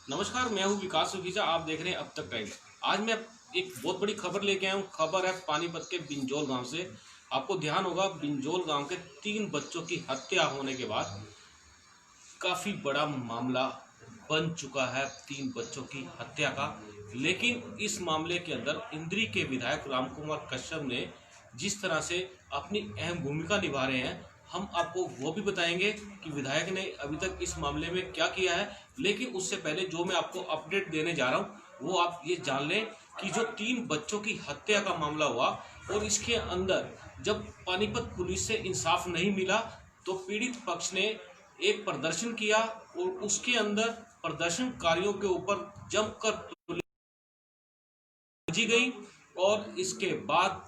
नमस्कार, मैं हूँ विकास सुखीजा। आप देख रहे हैं अब तक टाइम्स। आज मैं एक बहुत बड़ी खबर लेके आया हूँ। खबर है पानीपत के बिंजोल गांव से। आपको ध्यान होगा, बिंजोल गांव के 3 बच्चों की हत्या होने के बाद काफ़ी बड़ा मामला बन चुका है 3 बच्चों की हत्या का। लेकिन इस मामले के अंदर इंद्री के विधायक रामकुमार कश्यप ने जिस तरह से अपनी अहम भूमिका निभा रहे हैं, हम आपको वो भी बताएंगे कि विधायक ने अभी तक इस मामले में क्या किया है। लेकिन उससे पहले जो मैं आपको अपडेट देने जा रहा हूँ वो आप ये जान लें कि जो 3 बच्चों की हत्या का मामला हुआ और इसके अंदर जब पानीपत पुलिस से इंसाफ नहीं मिला तो पीड़ित पक्ष ने एक प्रदर्शन किया और उसके अंदर प्रदर्शनकारियों के ऊपर जमकर जी गई। और इसके बाद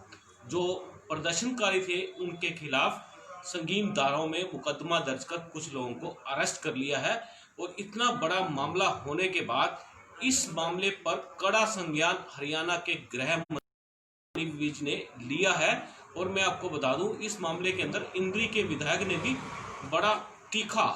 जो प्रदर्शनकारी थे उनके खिलाफ संगीन धाराओं में मुकदमा दर्ज कर कुछ लोगों को अरेस्ट कर लिया है। और इतना बड़ा मामला होने के बाद इस मामले पर कड़ा संज्ञान हरियाणा के गृह मंत्री विज ने लिया है। और मैं आपको बता दूं, इस मामले के अंदर इंद्री के विधायक ने भी बड़ा तीखा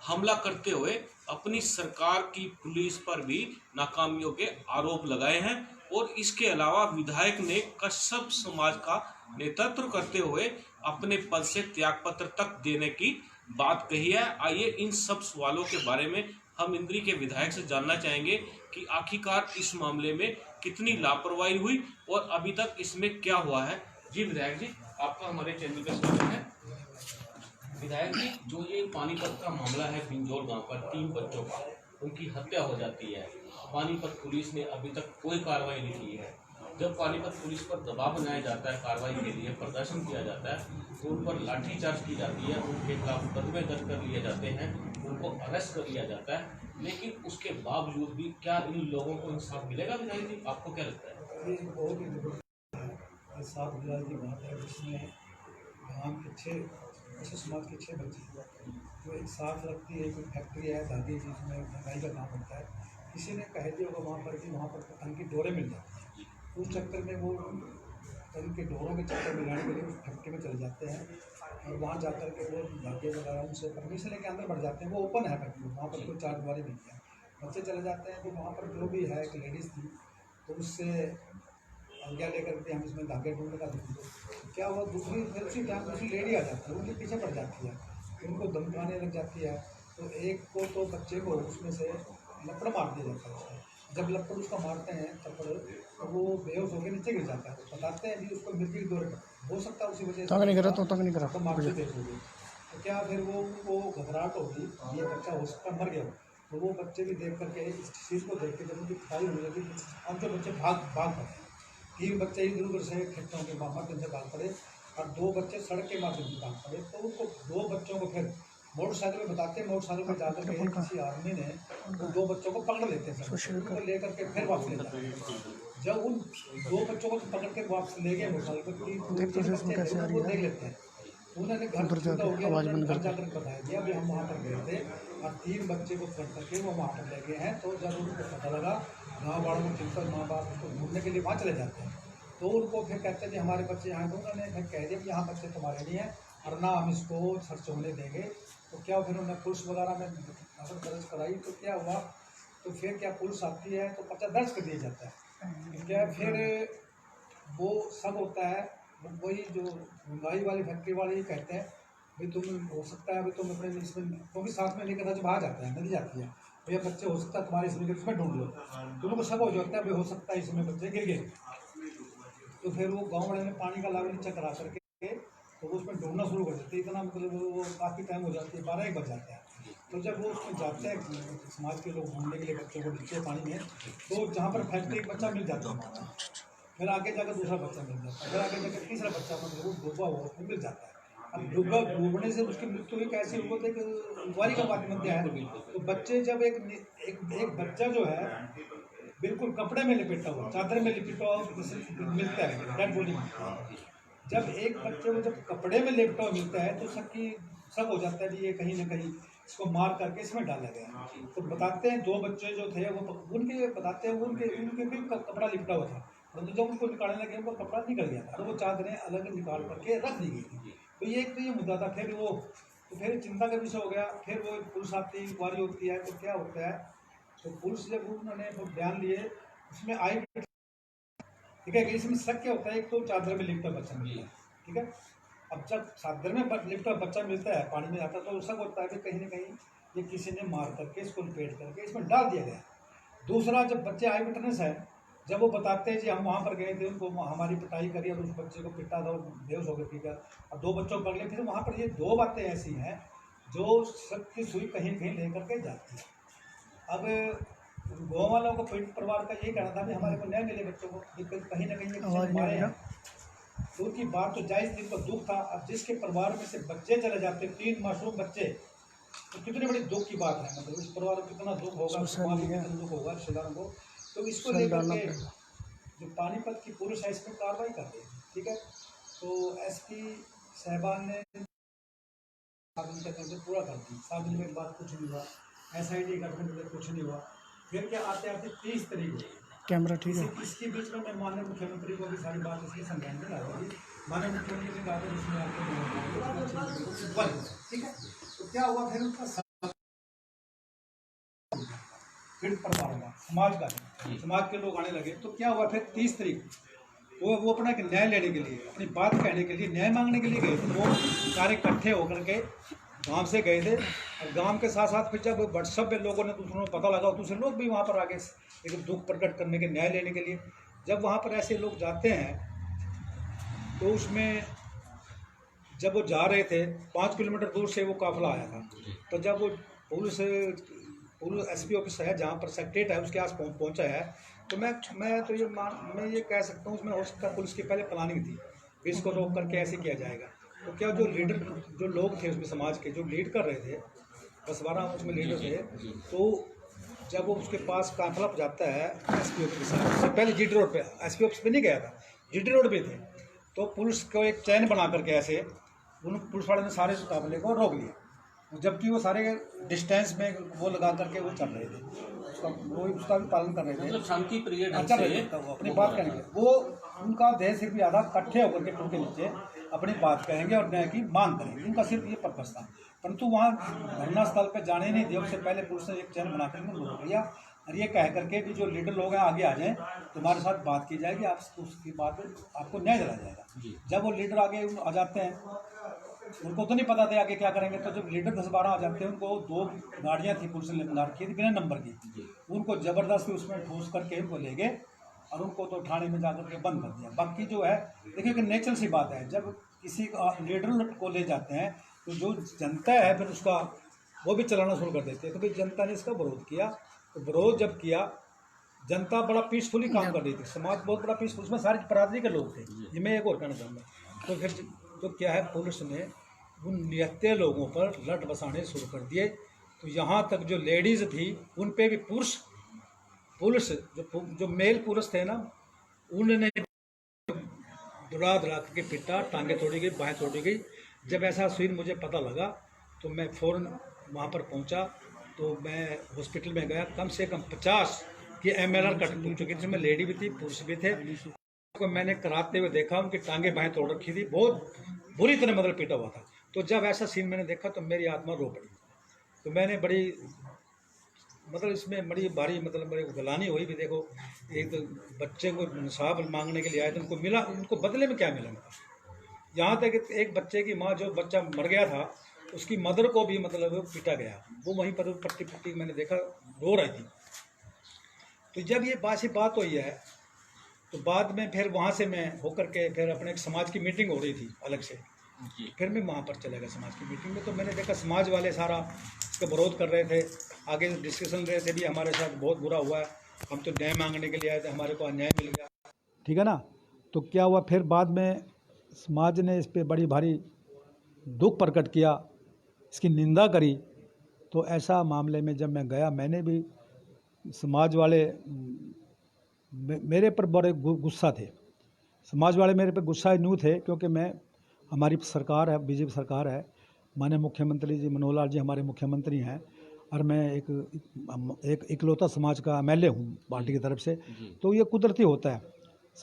हमला करते हुए अपनी सरकार की पुलिस पर भी नाकामियों के आरोप लगाए हैं। और इसके अलावा विधायक ने कश्यप समाज का नेतृत्व करते हुए अपने पद से त्यागपत्र तक देने की बात कही है। आइए इन सब सवालों के बारे में हम इंद्री के विधायक से जानना चाहेंगे कि आखिरकार इस मामले में कितनी लापरवाही हुई और अभी तक इसमें क्या हुआ है। जी विधायक जी, आपका हमारे चैनल पर स्वागत है। विधायक जी, जो ये पानीपत का मामला है, बिंजोल गांव का 3 बच्चों का, उनकी हत्या हो जाती है। पानीपत पुलिस ने अभी तक कोई कार्रवाई नहीं की है। जब पानीपत पुलिस पर दबाव बनाया जाता है, कार्रवाई के लिए प्रदर्शन किया जाता है, तो उन पर लाठीचार्ज की जाती है, उनके खिलाफ मुकदमे दर्ज कर लिए जाते हैं, उनको अरेस्ट कर लिया जाता है। लेकिन उसके बावजूद भी क्या इन लोगों को इंसाफ मिलेगा? विधायक जी, आपको क्या लगता है? ये बहुत ही सात जुलाई की बात है जिसमें गाँव के 6 ऐसे समाज के 6 बच्चे जो एक साथ रखती है। कोई फैक्ट्री है धागे जिसमें ढलाई का काम होता है। किसी ने कह दिया होगा वहाँ पर कि वहाँ पर पतंग की डोरे मिल जाती है। उस चक्कर में वो पतंग के डोरों के चक्कर में लाने के लिए उस फैक्ट्री में चले जाते हैं और वहाँ जाकर के वो धागे वगैरह उनसे परमिशन लेके अंदर बढ़ जाते हैं। वो ओपन है फैक्ट्री, वहाँ पर कोई चार दीवारी नहीं है। बच्चे चले जाते हैं तो वहाँ पर जो भी है एक लेडीज़ थी तो उससे आज्ञा लेकर के हम इसमें धागे ढूंढने का क्या हुआ। दूसरी फिर उसी टाइम दूसरी लेडी आ जाती है, उनके पीछे पड़ जाती है, उनको धमकाने लग जाती है। तो एक को तो बच्चे को उसमें से लपड़ मार दिया जाता है उसको। जब लपड़ उसका मारते हैं थप्पड़ तो वो बेहोश होकर नीचे गिर जाता है। बताते हैं भी उसको मिर्गी के दौरे हो सकता है उसी वजह से तो मारते देख होगी। तो क्या फिर वो घबराहट होगी, ये बच्चा हो सकता मर गया। तो वो बच्चे भी देख करके इस चीज़ को देख के जब उनकी खाई होने लगी हम जो बच्चे भाग भाग पड़े। 3 बच्चे इधर उधर से खेतों के माध्यम से भाग पड़े और 2 बच्चे सड़क के माध्यम से भाग पड़े। तो उनको 2 बच्चों को फिर मोटरसाइकिल में बताते हैं, मोटरसाइकिल में जाकर के किसी आदमी ने उन 2 बच्चों को पकड़ लेते हैं, उनको लेकर के फिर वापस ले जाते हैं। जब उन 2 बच्चों को पकड़ के वापस ले गए मोटरसाइकिल पर वो देख लेते हैं। उन्होंने घर जाकर बताया दिया अभी हम वहाँ पर गए थे और 3 बच्चे को पकड़ करके वो वहाँ पर ले गए हैं। तो जब उनको पता लगा, गाँव वालों को चिंता, माँ बाप उसको ढूंढने के लिए वहाँ चले जाते हैं। तो उनको फिर कहते हैं कि हमारे बच्चे यहाँ हैं। तो उन्होंने फिर कह दिया कि यहाँ बच्चे तुम्हारे नहीं हैं और ना हम इसको सर्च होने देंगे। तो क्या फिर उन्होंने पुलिस वगैरह में खबर दर्ज कराई। तो क्या हुआ, तो फिर क्या पुलिस आती है तो पर्चा दर्ज कर दिया जाता है। क्या फिर वो सब होता है। वही जो महंगाई वाली फैक्ट्री वाले ही कहते हैं भाई तुम हो सकता है, भाई तुम अपने इसमें क्योंकि साथ में लेकर जब आ जाता है, नदी जाती है, भैया बच्चे हो सकता है तुम्हारे इसमें इसमें ढूंढ लो। तो उनको सब हो जाता है भाई हो सकता है इसमें बच्चे गिर गए। तो फिर वो गाँव वाले ने पानी का लाभ नीचे करा करके तो वो उसमें ढूंढना शुरू कर देते हैं। इतना मतलब वो काफ़ी टाइम हो जाती है, 12-1 बज जाता है। तो जब वो उसमें जाते हैं समाज के लोग ढूंढने के लिए बच्चों को नीचे पानी में, तो जहाँ पर फैक्ट्री एक बच्चा मिल जाता है, फिर आगे जाकर दूसरा बच्चा मिल जाता है, फिर आगे जाकर तीसरा बच्चा मतलब वो डूबा हुआ उसमें मिल जाता है। अब डूबने से उसकी मृत्यु हुई कैसे हुई, तो एक इंक्वायरी का माध्यम है। तो बच्चे जब एक बच्चा जो है बिल्कुल कपड़े में लिपटा हुआ, चादर में लिपटा हुआ मिलता है डेड बॉडी में। जब एक बच्चे को जब कपड़े में लिपटा हुआ मिलता है तो सब हो जाता है कि ये कहीं ना कहीं इसको मार करके इसमें डाला गया। तो बताते हैं 2 बच्चे जो थे वो उनके बताते हैं उनके उनके भी कपड़ा लिपटा हुआ था, परंतु जब उनको निकालने लगे वो कपड़ा निकल गया था, तो वो चादरें अलग निकाल करके रख दी गई थी। तो ये एक तो ये मुद्दा था। फिर वो तो फिर चिंता का विषय हो गया। फिर वो पुलिस आती है, इंक्वायरी होती है। तो क्या होता है तो पुलिस जब उन्होंने वो बयान लिए उसमें आई, ठीक है, कि इसमें शक क्या होता है, एक तो चादर में लिपटा बच्चा मिला है, ठीक है। अब जब चादर में लिपटा बच्चा मिलता है, पानी में जाता है, तो शक होता है कि कहीं ना कहीं ये किसी ने मार करके इसको लपेट करके इसमें डाल दिया गया। दूसरा, जब बच्चे आई विटनेस है, जब वो बताते हैं जी हम वहाँ पर गए थे, उनको हमारी पिटाई करी और उस बच्चे को पिटा था, बेहोश होकर पी गया और 2 बच्चों को पकड़ लिया, फिर वहाँ पर ये 2 बातें ऐसी हैं जो शक की सुई कहीं कहीं लेकर के जाती है। अब गाँव वालों को, परिवार का ये कहना था कि हमारे को न्याय मिले बच्चों को, कहीं ना कहीं किसी ने मारे हैं, तो उनकी बात तो जायज़ थी, तो दुख था। अब जिसके परिवार में से बच्चे चले जाते, 3 मासूम बच्चे, तो कितनी बड़ी दुख की बात है। मतलब इस परिवार को कितना दुख होगा, समाज में कितना दुख होगा, रिश्तेदारों को। तो इसको लेकर के जो पानीपत की पुलिस है इस पर कार्रवाई कर रही है, ठीक है। तो एसपी साहबान ने 7 दिन तक पूरा कर दी, 7 दिन में बात कुछ नहीं हुआ, SIT गठन में कुछ नहीं हुआ। फिर क्या आते आते 30 तारीख हुई, कैमरा ठीक है। इसके बीच में मैं माननीय मुख्यमंत्री को भी सारी बात इसके संज्ञान में ला दी। माननीय मुख्यमंत्री ने कहा था जिसमें आपको, ठीक है। तो क्या हुआ फिर उनका फिर परिवार हुआ, समाज के लोग आने लगे। तो क्या हुआ फिर 30 तारीख वो अपना न्याय लेने के लिए, अपनी बात कहने के लिए, न्याय मांगने के लिए गए थे। वो सारे इकट्ठे होकर के गांव से गए थे और गांव के साथ साथ फिर जब व्हाट्सएप पे लोगों ने दूसरों को पता लगा, दूसरे लोग भी वहां पर आगे एक दुख प्रकट करने के, न्याय लेने के लिए। जब वहां पर ऐसे लोग जाते हैं तो उसमें जब वो जा रहे थे 5 किलोमीटर दूर से वो काफिला आया था। तो जब वो पुलिस SP ऑफिस है जहाँ पर सेक्रेटरीट है उसके आस पहुँचा है, तो मैं ये कह सकता हूँ उसमें हो सकता है पुलिस की पहले प्लानिंग थी कि इसको रोक करके ऐसे किया जाएगा। तो क्या जो लीडर, जो लोग थे उसमें समाज के जो लीड कर रहे थे, 10-12 उसमें लीडर थे, तो जब वो उसके पास काफिला जाता है SP ऑफिस के साथ, उससे पहले GT रोड पे, SP ऑफिस पे नहीं गया था, GT रोड पे थे, तो पुलिस को एक चैन बना करके ऐसे उन पुलिस वाले ने सारे काफिले को रोक लिया, जबकि वो सारे डिस्टेंस में वो लगा करके वो चल रहे थे, उसका भी पालन कर रहे थे, मतलब शांति प्रिय चल रहे थे। वो अपनी बात करेंगे, वो उनका देह सिर्फ ज़्यादा इकट्ठे होकर के टूट के नीचे अपनी बात कहेंगे और न्याय की मांग करेंगे, उनका सिर्फ ये पर्पस था। परंतु वहाँ धरना स्थल पर जाने नहीं दिया, उससे पहले पुलिस ने एक चैन बना करके रोक लिया और ये कह करके भी जो लीडर लोग हैं आगे आ जाएं, तुम्हारे साथ बात की जाएगी, आप उसकी बात आपको न्याय दिलाया जाएगा। जब वो लीडर आगे आ जाते हैं, उनको तो नहीं पता था आगे क्या करेंगे, तो जब लीडर 10-12 आ जाते हैं, उनको 2 गाड़ियाँ थी पुलिस ने बना रखी थी बिना नंबर की, उनको ज़बरदस्ती उसमें ठूस करके उनको ले गए और उनको तो थाने में जाकर के बंद कर दिया। बाकी जो है देखिए कि नेचुरल सी बात है, जब किसी लीडर को ले जाते हैं तो जो जनता है फिर उसका वो भी चलाना शुरू कर देते हैं। तो भाई जनता ने इसका विरोध किया, तो विरोध जब किया, जनता बड़ा पीसफुली काम कर रही थी, समाज बहुत बड़ा पीसफुल, उसमें सारी बरादरी के लोग थे। ये मैं एक और कहना चाहूँगा। तो फिर तो क्या है, पुलिस ने उन निहत्थे लोगों पर लठ बसाने शुरू कर दिए। तो यहाँ तक जो लेडीज़ थी उन पे भी पुलिस जो मेल पुलिस थे ना, उन्होंने दुड़ा के पिटा, टांगे तोड़ी गई, बाहें तोड़ी गई। जब ऐसा सीन मुझे पता लगा तो मैं फ़ौरन वहाँ पर पहुँचा, तो मैं हॉस्पिटल में गया। कम से कम 50 की MLR कट चुकी थी, जिसमें लेडी भी थी, पुरुष भी थे। को मैंने कराते हुए देखा, उनकी टांगे बाहें तोड़ रखी थी, बहुत बुरी तरह मतलब पीटा हुआ था। तो जब ऐसा सीन मैंने देखा तो मेरी आत्मा रो पड़ी। तो मैंने बड़ी मतलब इसमें बड़ी भारी मतलब मेरे को गलानी हुई भी। देखो, एक तो बच्चे को इंसाफ मांगने के लिए आए थे, उनको मिला, उनको बदले में क्या मिला? यहाँ तक एक बच्चे की माँ, जो बच्चा मर गया था, उसकी मदर को भी मतलब पीटा गया, वो वहीं पर पट्टी मैंने देखा रो रही थी। तो जब ये बात हुई है, तो बाद में फिर वहाँ से मैं होकर के फिर अपने एक समाज की मीटिंग हो रही थी अलग से, फिर मैं वहाँ पर चला गया समाज की मीटिंग में। तो मैंने देखा समाज वाले सारा इसका विरोध कर रहे थे, आगे डिस्कशन रहे थे भी हमारे साथ बहुत बुरा हुआ है, हम तो न्याय मांगने के लिए आए थे, हमारे को अन्याय मिल गया, ठीक है ना। तो क्या हुआ, फिर बाद में समाज ने इस पर बड़ी भारी दुख प्रकट किया, इसकी निंदा करी। तो ऐसा मामले में जब मैं गया, मैंने भी, समाज वाले मेरे पर बड़े गुस्सा थे। समाज वाले मेरे पर गुस्सा न्यू थे क्योंकि मैं, हमारी सरकार है, BJP सरकार है, माननीय मुख्यमंत्री जी मनोहर लाल जी हमारे मुख्यमंत्री हैं, और मैं एक इकलौता समाज का MLA हूँ पार्टी की तरफ से। तो ये कुदरती होता है,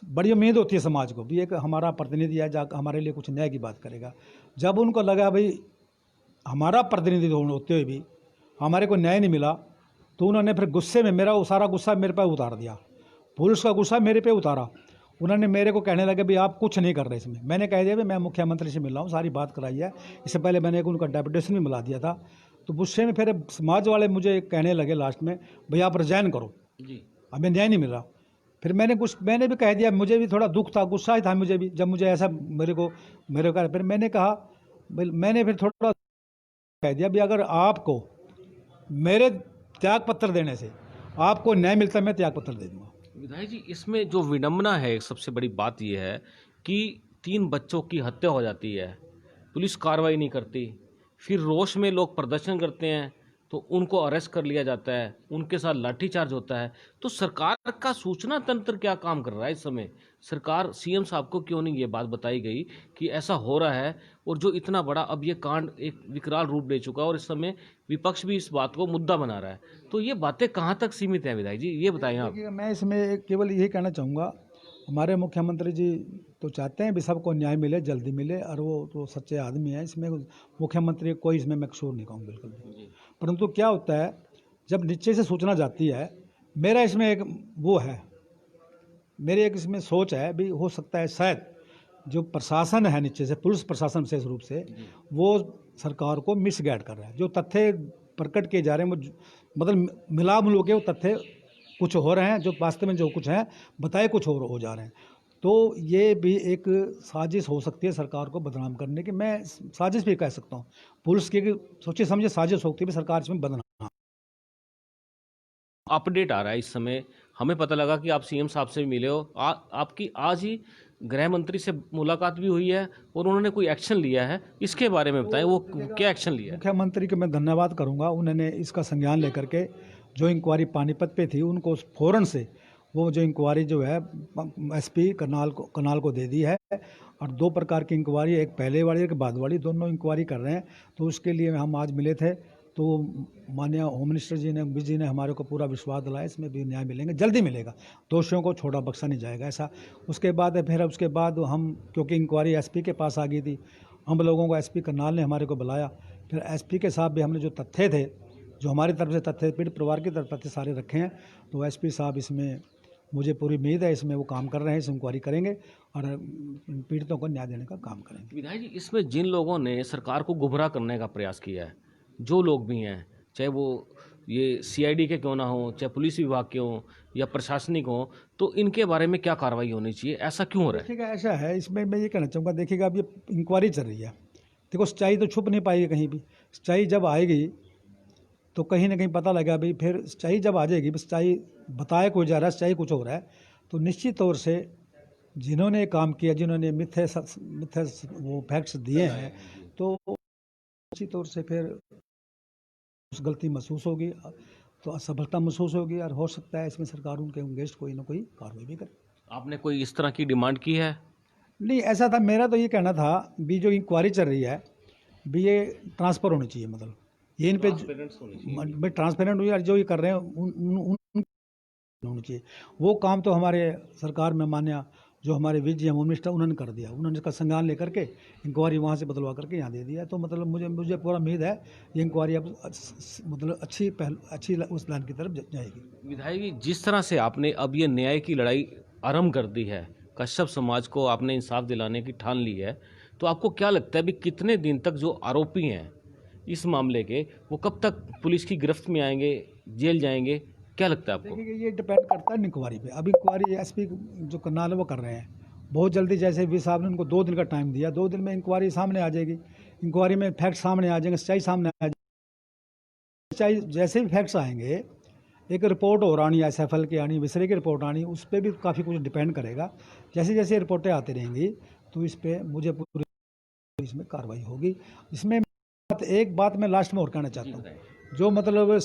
बड़ी उम्मीद होती है समाज को भी एक हमारा प्रतिनिधि है, जा हमारे लिए कुछ न्याय की बात करेगा। जब उनको लगा भाई हमारा प्रतिनिधि होते हुए भी हमारे को न्याय नहीं मिला, तो उन्होंने फिर गुस्से में मेरा वो सारा गुस्सा मेरे पे उतार दिया, पुलिस का गुस्सा मेरे पे उतारा। उन्होंने मेरे को कहने लगे भाई आप कुछ नहीं कर रहे इसमें। मैंने कह दिया भाई मैं मुख्यमंत्री से मिल रहा हूँ, सारी बात कराई है, इससे पहले मैंने एक उनका डेपुटेशन भी मिला दिया था। तो गुस्से में फिर समाज वाले मुझे कहने लगे लास्ट में भाई आप रिजाइन करो जी। हमें न्याय नहीं मिल रहा। फिर मैंने भी कह दिया, मुझे भी थोड़ा दुख था, गुस्सा ही था मुझे भी, जब मुझे ऐसा मेरे का फिर मैंने कहा मैंने फिर थोड़ा कह दिया भी अगर आपको मेरे त्याग पत्र देने से आपको न्याय मिलता है मैं त्याग पत्र दे दूंगा। विधायक जी, इसमें जो विडंबना है, एक सबसे बड़ी बात यह है कि 3 बच्चों की हत्या हो जाती है, पुलिस कार्रवाई नहीं करती, फिर रोष में लोग प्रदर्शन करते हैं तो उनको अरेस्ट कर लिया जाता है, उनके साथ लाठीचार्ज होता है। तो सरकार का सूचना तंत्र क्या काम कर रहा है इस समय? सरकार, सीएम साहब को क्यों नहीं ये बात बताई गई कि ऐसा हो रहा है, और जो इतना बड़ा अब ये कांड एक विकराल रूप ले चुका है और इस समय विपक्ष भी इस बात को मुद्दा बना रहा है, तो ये बातें कहाँ तक सीमित हैं विधायक जी, ये बताएं आप। देखिए मैं इसमें केवल यही कहना चाहूँगा, हमारे मुख्यमंत्री जी तो चाहते हैं भी सबको न्याय मिले, जल्दी मिले, और वो तो सच्चे आदमी हैं, इसमें मुख्यमंत्री कोई इसमें मैं कसूर नहीं कहूँ बिल्कुल भी। परंतु क्या होता है जब नीचे से सूचना जाती है, मेरा इसमें एक वो है, मेरे एक इसमें सोच है भी हो सकता है शायद जो प्रशासन है नीचे से, पुलिस प्रशासन विशेष रूप से, वो सरकार को मिसगाइड कर रहा है। जो तथ्य प्रकट किए जा रहे हैं वो मतलब मिला मिलो के वो तथ्य कुछ हो रहे हैं, जो वास्तव में जो कुछ है बताए कुछ और हो जा रहे हैं। तो ये भी एक साजिश हो सकती है सरकार को बदनाम करने की, मैं साजिश भी कह सकता हूँ पुलिस की, सोचे समझे साजिश होती है सरकार इसमें बदनाम। अपडेट आ रहा है इस समय, हमें पता लगा कि आप सीएम साहब से भी मिले हो, आपकी आज ही गृह मंत्री से मुलाकात भी हुई है और उन्होंने कोई एक्शन लिया है, इसके बारे में बताएं, वो क्या एक्शन लिया है? मुख्यमंत्री को मैं धन्यवाद करूंगा, उन्होंने इसका संज्ञान लेकर के जो इंक्वायरी पानीपत पे थी उनको फौरन से वो जो इंक्वायरी जो है एसपी करनाल को दे दी है। और 2 प्रकार की इंक्वायरी, एक पहले वाली एक बाद वाली, दोनों इंक्वायरी कर रहे हैं। तो उसके लिए हम आज मिले थे, तो माननीय होम मिनिस्टर जी ने हमारे को पूरा विश्वास दिलाया इसमें भी न्याय मिलेंगे, जल्दी मिलेगा, दोषियों को छोड़ा बख्शा नहीं जाएगा ऐसा। उसके बाद हम क्योंकि इंक्वायरी एसपी के पास आ गई थी, हम लोगों को एसपी करनाल ने हमारे को बुलाया, फिर एसपी के साथ भी हमने जो तथ्य थे, जो हमारी तरफ से तथ्य पीड़ित परिवार की तरफ तथ्य सारे रखे हैं। तो एसपी साहब इसमें मुझे पूरी उम्मीद है इसमें वो काम कर रहे हैं, इस इंक्वायरी करेंगे और पीड़ितों को न्याय देने का काम करेंगे। विधायक जी, इसमें जिन लोगों ने सरकार को गुमराह करने का प्रयास किया है, जो लोग भी हैं, चाहे वो ये सीआईडी के क्यों ना हो, चाहे पुलिस विभाग के हों या प्रशासनिक हों, तो इनके बारे में क्या कार्रवाई होनी चाहिए? ऐसा क्यों हो रहा है? देखिएगा ऐसा है, इसमें मैं ये कहना चाहूँगा, देखिएगा अब ये इंक्वायरी चल रही है, देखो सच्चाई तो छुप नहीं पाएगी कहीं भी। सच्चाई जब आएगी तो कहीं ना कहीं पता लगा भाई, फिर सच्चाई जब आ जाएगी, सच्चाई बताया कोई जा रहा है, सच्चाई कुछ हो रहा है, तो निश्चित तौर से जिन्होंने काम किया, जिन्होंने मिथ्या वो फैक्ट्स दिए हैं, तो निश्चित तौर से फिर उस गलती महसूस होगी, तो असफलता महसूस होगी, और हो सकता है इसमें सरकार उनके अगेंस्ट कोई ना कोई कार्रवाई भी करे। आपने कोई इस तरह की डिमांड की है? नहीं ऐसा था, मेरा तो ये कहना था भी जो इंक्वायरी चल रही है भी ये ट्रांसफ़र होनी चाहिए, मतलब ये इन पे भाई ट्रांसपेरेंट हुई, और जो ये कर रहे हैं उन होनी चाहिए। वो काम तो हमारे सरकार में मान्य जो हमारे विजय होम मिनिस्टर उन्होंने कर दिया, उन्होंने इसका संज्ञान लेकर के इंक्वायरी वहाँ से बदलवा करके यहाँ दे दिया। तो मतलब मुझे पूरा उम्मीद है ये इंक्वायरी अब मतलब अच्छी उस लाइन की तरफ जाएगी। विधायक जी, जिस तरह से आपने अब ये न्याय की लड़ाई आरंभ कर दी है, कश्यप समाज को आपने इंसाफ दिलाने की ठान ली है, तो आपको क्या लगता है भी कितने दिन तक जो आरोपी हैं इस मामले के, वो कब तक पुलिस की गिरफ्त में आएंगे, जेल जाएंगे, क्या लगता है आपको? देखिए ये डिपेंड करता है इंक्वायरी पे। अब इंक्वायरी एसपी जो करनाल है वो कर रहे हैं बहुत जल्दी, जैसे भी साहब ने उनको 2 दिन का टाइम दिया, 2 दिन में इंक्वायरी सामने आ जाएगी, इंक्वायरी में फैक्ट सामने आ जाएंगे, सच्चाई सामने आ जाएगी। सच्चाई जैसे भी फैक्ट्स आएंगे, एक रिपोर्ट और आनी है, SFL की आनी, विसरे की रिपोर्ट आनी, उस पर भी काफ़ी कुछ डिपेंड करेगा। जैसे जैसे रिपोर्टें आती रहेंगी तो इस पर मुझे पूरी इसमें कार्रवाई होगी। इसमें एक बात मैं लास्ट में और कहना चाहता हूँ, जो मतलब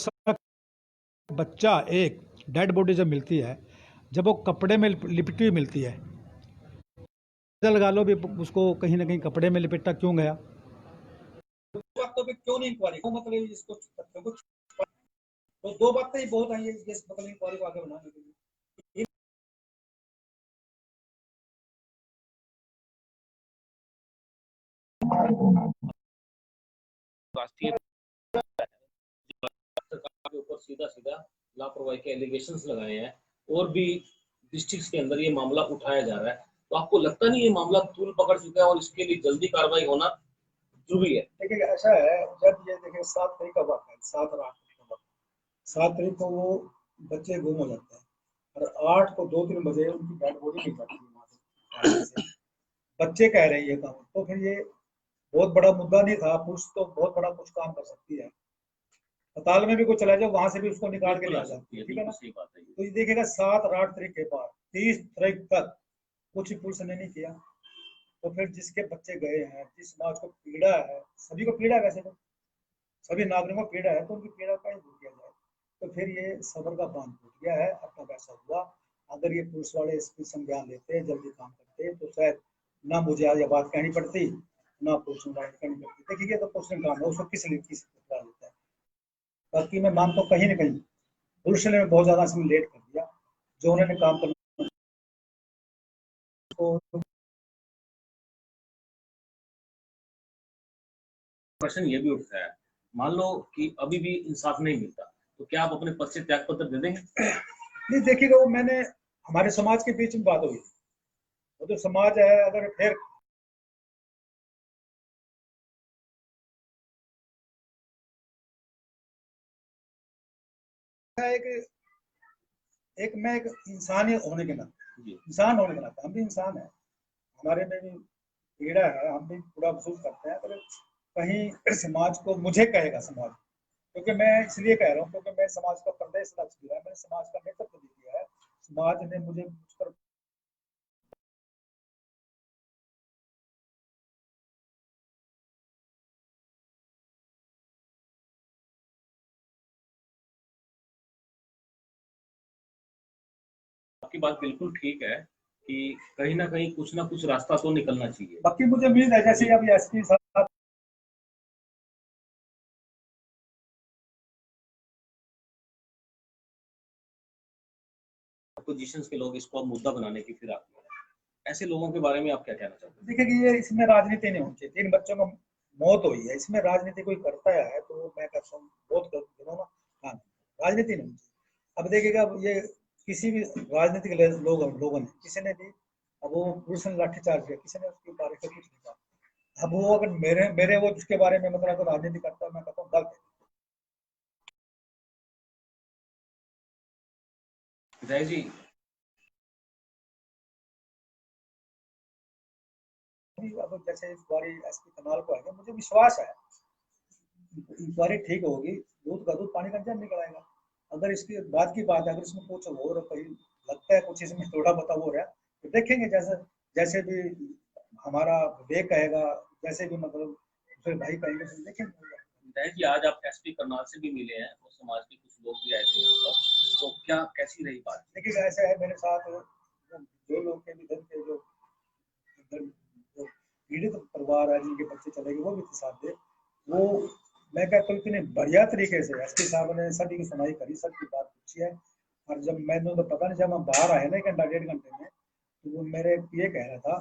बच्चा एक डेड बॉडी जब मिलती है, जब वो कपड़े में लिपटी हुई मिलती है, लगा लो भी उसको कहीं ना कहीं कपड़े में लिपटा क्यों गया, बातों पे क्यों नहीं इंक्वायरी, मतलब इसको तथ्यों को, तो 2 बातें ही बहुत आई है इस मतलब इंक्वायरी को आगे बढ़ाने के लिए। राष्ट्रीय सरकार के ऊपर सीधा सीधा लापरवाही के एलिगेशंस लगाए हैं और भी डिस्ट्रिक्ट के अंदर ये मामला उठाया जा रहा है। तो आपको लगता नहीं ये मामला तूल पकड़ चुका है और इसके लिए जल्दी कार्रवाई होना जरूरी है? देखिए ऐसा है, जब ये देखिए 7 तारीख का वक्त है, 7 और 8 का वक्त, 7 तारीख को वो बच्चे गुम हो जाते हैं और 8 को 2-3 बजे उनकी डेड बॉडी नहीं पाती वहां से। बच्चे कह रहे हैं ये काम, तो फिर ये बहुत बड़ा मुद्दा नहीं था। पुलिस तो बहुत बड़ा कुछ काम कर सकती है, अस्पताल में भी कोई चला जाए वहां से भी उसको निकाल के ले आ सकती है, ठीक है ना। सही बात है। तो ये देखिएगा 7 और 8 तारीख के बाद 30 तारीख तक कुछ पुलिस ने नहीं किया। तो फिर जिसके बच्चे गए हैं, जिस समाज को पीड़ा है, सभी को पीड़ा है, वैसे तो सभी नागरिकों को पीड़ा है, तो उनकी पीड़ा का ही दूर किया जाए। तो फिर ये सबर का बांध टूट गया है, अपना पैसा हुआ। अगर ये पुलिस वाले इसकी संज्ञान लेते, जल्दी काम करते, तो शायद ना मुझे आज ये बात कहनी पड़ती, ना पुलिस ने कहनी पड़ती। देखिए तो पुलिस ने काम है, उसको किस लेता है। बाकी मैं मानता हूँ कहीं ना कहीं पुलिस ने बहुत ज्यादा इसमें लेट कर दिया, जो उन्होंने काम करना तो। प्रश्न ये भी उठता है, मान लो कि अभी भी इंसाफ नहीं मिलता, तो क्या आप अपने पद से त्याग पत्र दे देंगे? नहीं, देखिएगा वो मैंने हमारे समाज के बीच में बात हुई, वो तो समाज है, अगर फिर एक इंसान होने के नाते, इंसान होने के नाते हम भी इंसान है, हमारे में भी पीड़ा है, हम भी पूरा महसूस करते हैं। अगर कहीं समाज को मुझे कहेगा समाज, क्योंकि मैं इसलिए कह रहा हूँ क्योंकि मैं समाज का प्रदेश अध्यक्ष दिया है, मैंने समाज का नेतृत्व भी किया है, समाज ने मुझे मुझ पर आपकी बात बिल्कुल ठीक है कि कहीं ना कहीं कुछ ना कुछ रास्ता तो निकलना चाहिए। बाकी मुझे उम्मीद है जैसे अभी एसपी साहब अपोजिशन के लोग इसको अब मुद्दा बनाने की फिराक में हैं। ऐसे लोगों के बारे में आप क्या कहना चाहते हैं? देखिए कि ये इसमें राजनीति नहीं होनी चाहिए। 3 बच्चों को मौत हुई है, इसमें राजनीति कोई करता है तो मैं कहता हूँ बहुत गलत ना। हाँ, राजनीति नहीं होनी चाहिए। अब देखिएगा ये किसी भी राजनीतिक लोगों ने किसी ने भी, अब वो पुलिस ने लाठीचार्ज किया, किसी ने उसके बारे में कुछ नहीं कहा। अब वो अगर मेरे मेरे वो जिसके बारे में मतलब अगर राजनीति करता है, मैं कहता हूँ गलत है। विधायक जी, अब जैसे इंक्वायरी एसपी कनाल को आएगा, मुझे विश्वास है इंक्वायरी ठीक होगी, दूध का दूध पानी का जब निकल आएगा। अगर इसकी बात की बात है, अगर इसमें कुछ और कहीं लगता है कुछ इसमें थोड़ा बता हो रहा है, तो देखेंगे जैसे जैसे भी हमारा विवेक कहेगा, जैसे भी मतलब फिर भाई कहेंगे तो देखेंगे। विधायक जी, आज आप एसपी करनाल से भी मिले हैं और समाज के कुछ लोग भी आए थे यहाँ पर, तो क्या कैसी रही बात? देखिए ऐसा है, मेरे साथ जो लोग के निधन के जो पीड़ित परिवार है, जिनके बच्चे चले गए, वो भी साथ थे। वो मैं कहता हूँ इतने बढ़िया तरीके से एसपी साहब ने सभी की सुनाई करी, सबकी बात पूछी है। और जब मैंने तो पता नहीं, जब हम बाहर आए ना 1 घंटा 1.5 घंटे में, तो वो मेरे ये कह रहा था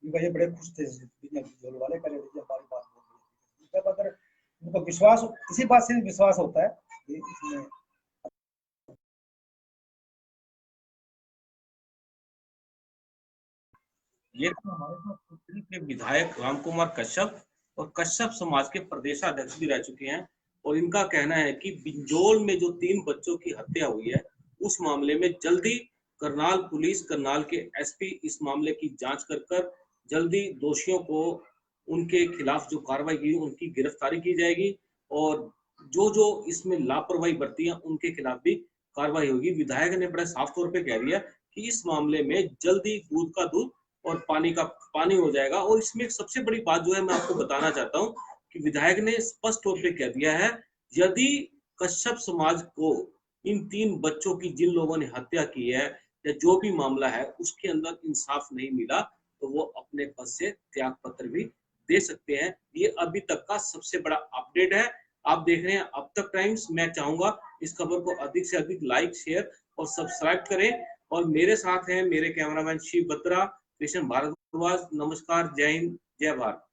कि भाई ये बड़े खुश थे जोल वाले, कह रहे थे हमारी बात बोल। जब अगर उनको विश्वास, इसी बात से विश्वास होता है कि इसमें ये तो हमारे साथ सुप्रीम के विधायक रामकुमार कश्यप और कश्यप समाज के प्रदेशाध्यक्ष भी रह चुके हैं और इनका कहना है कि बिंजोल में जो 3 बच्चों की हत्या हुई है, उस मामले में जल्दी करनाल पुलिस, करनाल के एसपी इस मामले की जांच कर जल्दी दोषियों को उनके खिलाफ जो कार्रवाई की उनकी गिरफ्तारी की जाएगी और जो जो इसमें लापरवाही बरती है उनके खिलाफ भी कार्रवाई होगी। विधायक ने बड़े साफ तौर पे कह दिया कि इस मामले में जल्दी दूध का दूध और पानी का पानी हो जाएगा। और इसमें एक सबसे बड़ी बात जो है मैं आपको बताना चाहता हूँ कि विधायक ने स्पष्ट तौर पे कह दिया है, यदि कश्यप समाज को इन 3 बच्चों की जिन लोगों ने हत्या की है या जो भी मामला है उसके अंदर इंसाफ नहीं मिला, तो वो अपने पद से त्याग पत्र भी दे सकते हैं। ये अभी तक का सबसे बड़ा अपडेट है। आप देख रहे हैं अब तक टाइम्स। मैं चाहूंगा इस खबर को अधिक से अधिक लाइक, शेयर और सब्सक्राइब करें। और मेरे साथ हैं मेरे कैमरामैन शिव बत्रा, कृष्ण भारद्वाज। नमस्कार, जय हिंद, जय भारत।